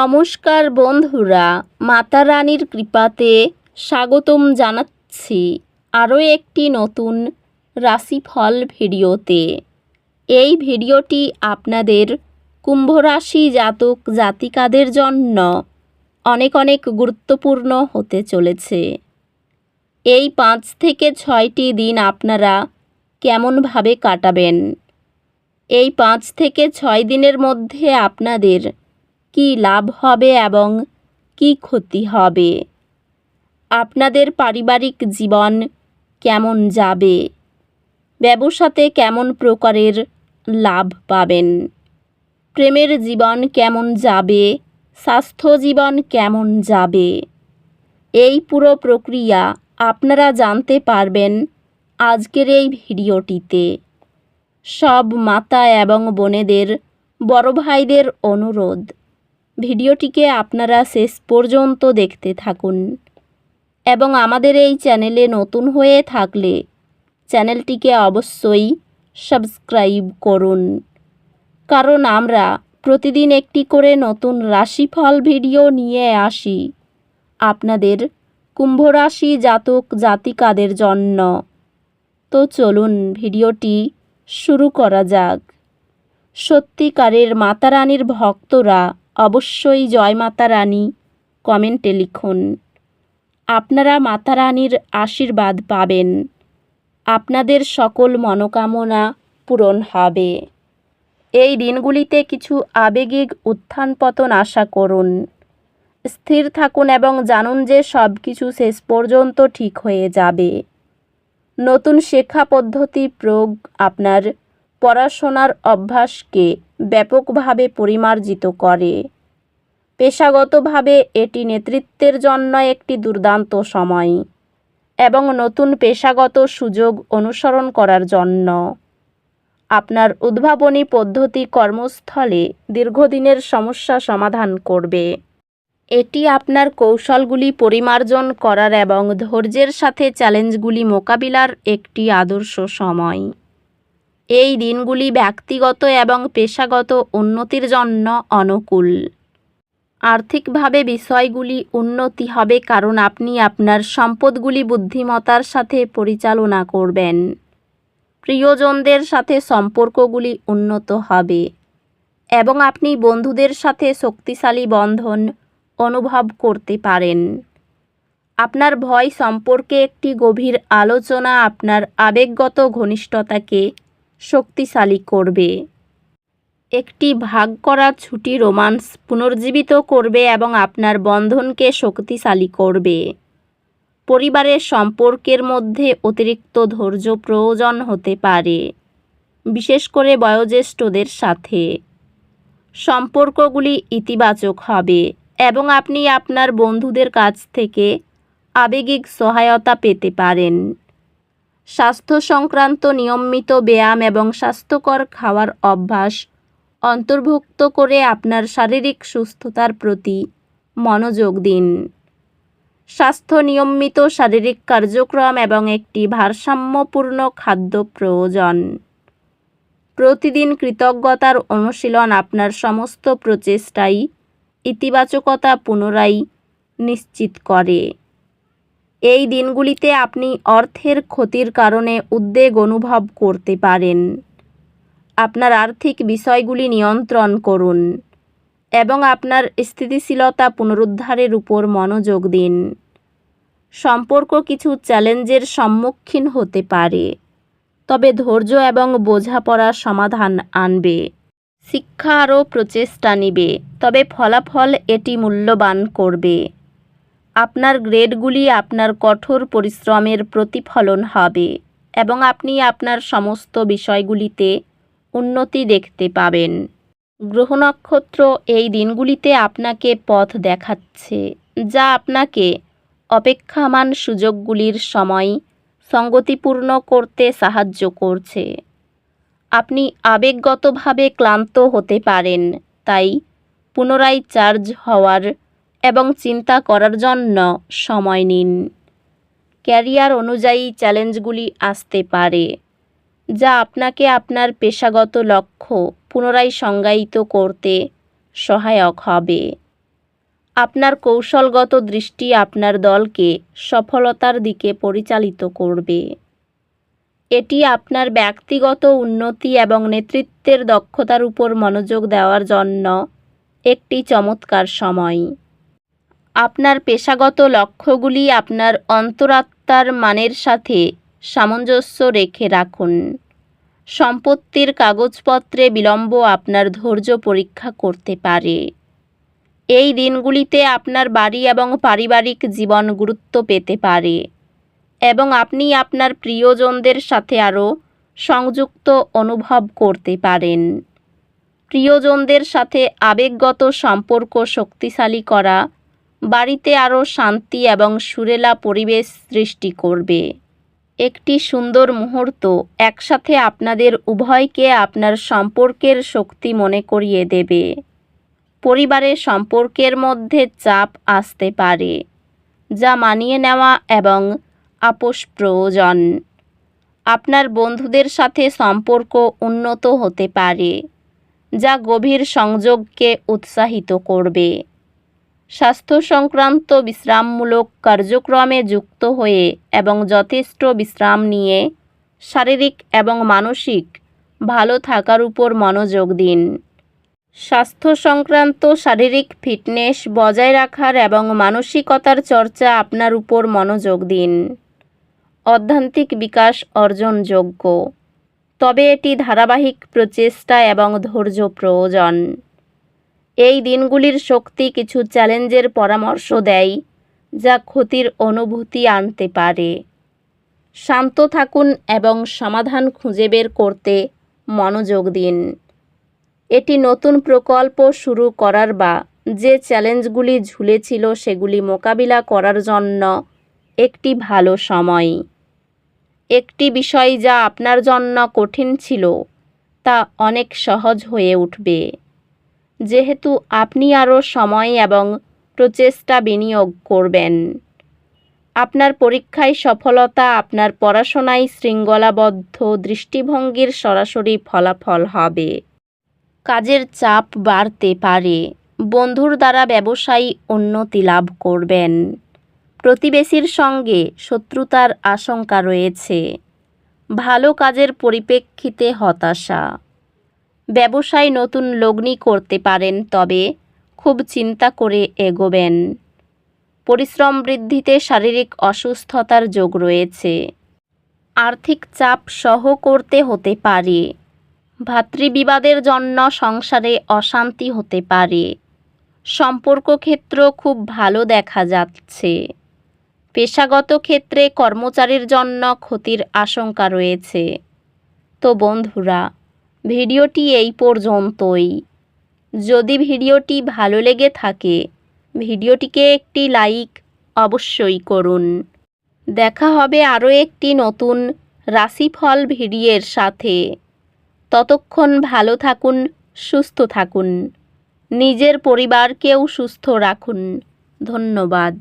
নমস্কার বন্ধুরা, মাতা রানীর কৃপাতে স্বাগতম জানাচ্ছি আরও একটি নতুন রাশিফল ভিডিওতে। এই ভিডিওটি আপনাদের কুম্ভ রাশি জাতক জাতিকাদের জন্য অনেক অনেক গুরুত্বপূর্ণ হতে চলেছে। এই 5 থেকে 6টি দিন আপনারা কেমনভাবে কাটাবেন? এই 5 থেকে 6 দিনের মধ্যে আপনাদের কি লাভ হবে এবং কি ক্ষতি হবে? আপনাদের পারিবারিক জীবন কেমন যাবে? ব্যবসাতে কেমন প্রকারের লাভ পাবেন? প্রেমের জীবন কেমন যাবে? স্বাস্থ্য জীবন কেমন যাবে? এই পুরো প্রক্রিয়া আপনারা জানতে পারবেন আজকের এই ভিডিওটিতে। সব মাতা এবং বোনেদের, বড় ভাইদের অনুরোধ, ভিডিওটিকে আপনারা শেষ পর্যন্ত দেখতে থাকুন এবং আমাদের এই চ্যানেলে নতুন হয়ে থাকলে চ্যানেলটিকে অবশ্যই সাবস্ক্রাইব করুন, কারণ আমরা প্রতিদিন একটি করে নতুন রাশিফল ভিডিও নিয়ে আসি আপনাদের কুম্ভ রাশি জাতক জাতিকাদের জন্য। তো চলুন ভিডিওটি শুরু করা যাক। সত্যিকারের মাতা রানীর ভক্তরা অবশ্যই জয় মাতা রানী কমেন্টে লিখুন। আপনারা মাতা রানীর আশীর্বাদ পাবেন, আপনাদের সকল মনোকামনা পূরণ হবে। এই দিনগুলিতে কিছু আবেগিক উত্থান পতন আশা করুন। স্থির থাকুন এবং জানুন যে সব কিছু শেষ পর্যন্ত ঠিক হয়ে যাবে। নতুন শিক্ষা পদ্ধতি প্রয়োগ আপনার পড়াশোনার অভ্যাসকে ব্যাপকভাবে পরিমার্জিত করে। পেশাগতভাবে এটি নেতৃত্বের জন্য একটি দুর্দান্ত সময় এবং নতুন পেশাগত সুযোগ অনুসরণ করার জন্য। আপনার উদ্ভাবনী পদ্ধতি কর্মস্থলে দীর্ঘদিনের সমস্যা সমাধান করবে। এটি আপনার কৌশলগুলি পরিমার্জন করার এবং ধৈর্যের সাথে চ্যালেঞ্জগুলি মোকাবিলার একটি আদর্শ সময়। এই দিনগুলি ব্যক্তিগত এবং পেশাগত উন্নতির জন্য অনুকূল। আর্থিকভাবে বিষয়গুলি উন্নতি হবে কারণ আপনি আপনার সম্পদগুলি বুদ্ধিমত্তার সাথে পরিচালনা করবেন। প্রিয়জনদের সাথে সম্পর্কগুলি উন্নত হবে এবং আপনি বন্ধুদের সাথে শক্তিশালী বন্ধন অনুভব করতে পারেন। আপনার ভয় সম্পর্কে একটি গভীর আলোচনা আপনার আবেগগত ঘনিষ্ঠতাকে শক্তিশালী করবে। একটি ভাগ করা ছুটি রোমান্স পুনর্জীবিত করবে এবং আপনার বন্ধনকে শক্তিশালী করবে। পরিবারের সম্পর্কের মধ্যে অতিরিক্ত ধৈর্য প্রয়োজন হতে পারে, বিশেষ করে বয়োজ্যেষ্ঠদের সাথে। সম্পর্কগুলি ইতিবাচক হবে এবং আপনি আপনার বন্ধুদের কাছ থেকে আবেগিক সহায়তা পেতে পারেন। স্বাস্থ্য সংক্রান্ত নিয়মিত ব্যায়াম এবং স্বাস্থ্যকর খাওয়ার অভ্যাস অন্তর্ভুক্ত করে আপনার শারীরিক সুস্থতার প্রতি মনোযোগ দিন। স্বাস্থ্য নিয়মিত শারীরিক কার্যক্রম এবং একটি ভারসাম্যপূর্ণ খাদ্য প্রয়োজন। প্রতিদিন কৃতজ্ঞতার অনুশীলন আপনার সমস্ত প্রচেষ্টাই ইতিবাচকতা পুনরায় নিশ্চিত করে। এই দিনগুলিতে আপনি অর্থের ক্ষতির কারণে উদ্বেগ অনুভব করতে পারেন। আপনার আর্থিক বিষয়গুলি নিয়ন্ত্রণ করুন এবং আপনার স্থিতিশীলতা পুনরুদ্ধারের উপর মনোযোগ দিন। সম্পর্ক কিছু চ্যালেঞ্জের সম্মুখীন হতে পারে, তবে ধৈর্য এবং বোঝাপড়া সমাধান আনবে। শিক্ষা আরও প্রচেষ্টা নেবে, তবে ফলাফল এটি মূল্যবান করবে। আপনার গ্রেডগুলি আপনার কঠোর পরিশ্রমের প্রতিফলন হবে এবং আপনি আপনার সমস্ত বিষয়গুলিতে উন্নতি দেখতে পাবেন। গ্রহ নক্ষত্র এই দিনগুলিতে আপনাকে পথ দেখাচ্ছে, যা আপনাকে অপেক্ষমাণ সুযোগগুলির সময় সঙ্গতিপূর্ণ করতে সাহায্য করছে। আপনি আবেগগতভাবে ক্লান্ত হতে পারেন, তাই পুনরায় চার্জ হওয়ার এবং চিন্তা করার জন্য সময় নিন। ক্যারিয়ার অনুযায়ী চ্যালেঞ্জগুলি আসতে পারে, যা আপনাকে আপনার পেশাগত লক্ষ্য পুনরায় সংজ্ঞায়িত করতে সহায়ক হবে। আপনার কৌশলগত দৃষ্টি আপনার দলকে সফলতার দিকে পরিচালিত করবে। এটি আপনার ব্যক্তিগত উন্নতি এবং নেতৃত্বের দক্ষতার উপর মনোযোগ দেওয়ার জন্য একটি চমৎকার সময়। আপনার পেশাগত লক্ষ্যগুলি আপনার অন্তরাত্মার মানের সাথে সামঞ্জস্য রেখে রাখুন। সম্পত্তির কাগজপত্রে বিলম্ব আপনার ধৈর্য পরীক্ষা করতে পারে। এই দিনগুলিতে আপনার বাড়ি এবং পারিবারিক জীবন গুরুত্ব পেতে পারে এবং আপনি আপনার প্রিয়জনদের সাথে আরও সংযুক্ত অনুভব করতে পারেন। প্রিয়জনদের সাথে আবেগগত সম্পর্ক শক্তিশালী করা বাড়িতে আরও শান্তি এবং সুরেলা পরিবেশ সৃষ্টি করবে। একটি সুন্দর মুহূর্ত একসাথে আপনাদের উভয়কে আপনার সম্পর্কের শক্তি মনে করিয়ে দেবে। পরিবারের সম্পর্কের মধ্যে চাপ আসতে পারে, যা মানিয়ে নেওয়া এবং আপোষ প্রয়োজন। আপনার বন্ধুদের সাথে সম্পর্ক উন্নত হতে পারে, যা গভীর সংযোগকে উৎসাহিত করবে। স্বাস্থ্য সংক্রান্ত বিশ্রামমূলক কার্যক্রমে যুক্ত হয়ে এবং যথেষ্ট বিশ্রাম নিয়ে শারীরিক এবং মানসিক ভালো থাকার উপর মনোযোগ দিন। স্বাস্থ্য সংক্রান্ত শারীরিক ফিটনেস বজায় রাখার এবং মানসিকতার চর্চা আপনার উপর মনোযোগ দিন। অধ্যাত্মিক বিকাশ অর্জনযোগ্য, তবে এটি ধারাবাহিক প্রচেষ্টা এবং ধৈর্য প্রয়োজন। এই দিনগুলির শক্তি কিছু চ্যালেঞ্জের পরামর্শ দেয়, যা ক্ষতির অনুভূতি আনতে পারে। শান্ত থাকুন এবং সমাধান খুঁজে বের করতে মনোযোগ দিন। এটি নতুন প্রকল্প শুরু করার বা যে চ্যালেঞ্জগুলি ঝুলেছিল সেগুলি মোকাবিলা করার জন্য একটি ভালো সময়। একটি বিষয় যা আপনার জন্য কঠিন ছিল তা অনেক সহজ হয়ে উঠবে, যেহেতু আপনি আরও সময় এবং প্রচেষ্টা বিনিয়োগ করবেন। আপনার পরীক্ষায় সফলতা আপনার পড়াশোনায় শৃঙ্খলাবদ্ধ দৃষ্টিভঙ্গির সরাসরি ফলাফল হবে। কাজের চাপ বাড়তে পারে, বন্ধুর দ্বারা ব্যবসায়ী উন্নতি লাভ করবেন। প্রতিবেশীর সঙ্গে শত্রুতার আশঙ্কা রয়েছে। ভালো কাজের পরিপ্রেক্ষিতে হতাশা। ব্যবসায় নতুন লগ্নি করতে পারেন, তবে খুব চিন্তা করে এগোবেন। পরিশ্রম বৃদ্ধিতে শারীরিক অসুস্থতার যোগ রয়েছে। আর্থিক চাপ সহ করতে হতে পারে। ভাতৃবিবাদের জন্য সংসারে অশান্তি হতে পারে। সম্পর্ক ক্ষেত্র খুব ভালো দেখা যাচ্ছে। পেশাগত ক্ষেত্রে কর্মচারীর জন্য ক্ষতির আশঙ্কা রয়েছে। তো বন্ধুরা, ভিডিওটি এই পর্যন্তই। যদি ভিডিওটি ভালো লেগে থাকে, ভিডিওটিকে একটি লাইক অবশ্যই করুন। দেখা হবে আরও একটি নতুন রাশিফল ভিডিওর সাথে। ততক্ষণ ভালো থাকুন, সুস্থ থাকুন, নিজের পরিবারকেও সুস্থ রাখুন। ধন্যবাদ।